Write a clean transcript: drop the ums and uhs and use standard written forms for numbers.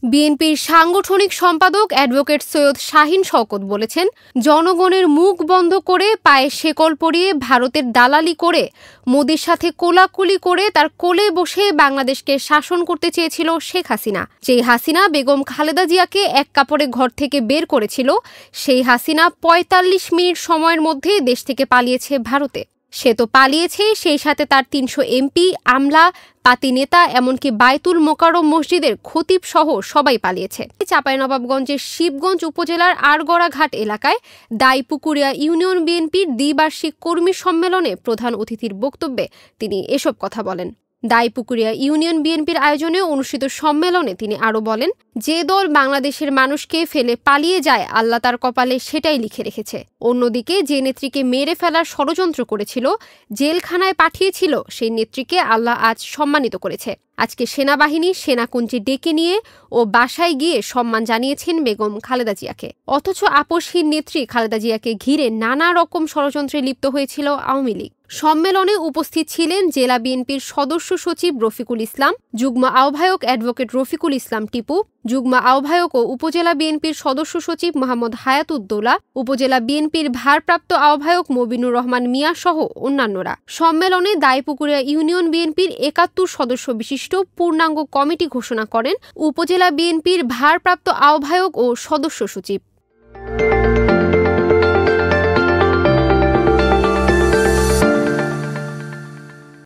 বিএনপির সাংগঠনিক সম্পাদক অ্যাডভোকেট সৈয়দ শাহীন শওকত বলেছেন, জনগণের মুখ বন্ধ করে পায়ে শেকল পরিয়ে ভারতের দালালি করে মোদির সাথে কোলাকুলি করে তার কোলে বসে বাংলাদেশকে শাসন করতে চেয়েছিল শেখ হাসিনা। যেই হাসিনা বেগম খালেদা জিয়াকে এক কাপড়ে ঘর থেকে বের করেছিল, সেই হাসিনা ৪৫ মিনিট সময়ের মধ্যে দেশ থেকে পালিয়েছে ভারতে। সে তো পালিয়েছে, সেই সাথে তার ৩০০ এমপি, আমলা, পাতি নেতা, এমনকি বায়তুল মোকাররম মসজিদের খতিব সহ সবাই পালিয়েছে। চাঁপাইনবাবগঞ্জের শিবগঞ্জ উপজেলার আড়গড়া ঘাট এলাকায় দাইপুকুরিয়া ইউনিয়ন বিএনপির দ্বিবার্ষিক কর্মী সম্মেলনে প্রধান অতিথির বক্তব্যে তিনি এসব কথা বলেন। দাইপুকুরিয়া ইউনিয়ন বিএনপির আয়োজনে অনুষ্ঠিত সম্মেলনে তিনি আরও বলেন, যে দল বাংলাদেশের মানুষকে ফেলে পালিয়ে যায়, আল্লাহ তার কপালে সেটাই লিখে রেখেছে। অন্যদিকে যে নেত্রীকে মেরে ফেলার ষড়যন্ত্র করেছিল, জেলখানায় পাঠিয়েছিল, সেই নেত্রীকে আল্লাহ আজ সম্মানিত করেছে। আজকে সেনাবাহিনী সেনাকুঞ্জে ডেকে নিয়ে ও বাসায় গিয়ে সম্মান জানিয়েছেন বেগম খালেদা জিয়াকে। অথচ আপসহীন নেত্রী খালেদা জিয়াকে ঘিরে নানা রকম ষড়যন্ত্রে লিপ্ত হয়েছিল আওয়ামী লীগ। সম্মেলনে উপস্থিত ছিলেন জেলা বিএনপির সদস্য সচিব রফিকুল ইসলাম, যুগ্ম আহ্বায়ক অ্যাডভোকেট রফিকুল ইসলাম টিপু, যুগ্ম আহ্বায়ক ও উপজেলা বিএনপির সদস্য সচিব মোহাম্মদ হায়াতুদ্দৌলা, উপজেলা বিএনপির ভারপ্রাপ্ত আহ্বায়ক মবিনুর রহমান মিয়া সহ অন্যান্যরা। সম্মেলনে দাইপুকুরিয়া ইউনিয়ন বিএনপির ৭১ সদস্য বিশিষ্ট পূর্ণাঙ্গ কমিটি ঘোষণা করেন উপজেলা বিএনপির ভারপ্রাপ্ত আহ্বায়ক ও সদস্য সচিব।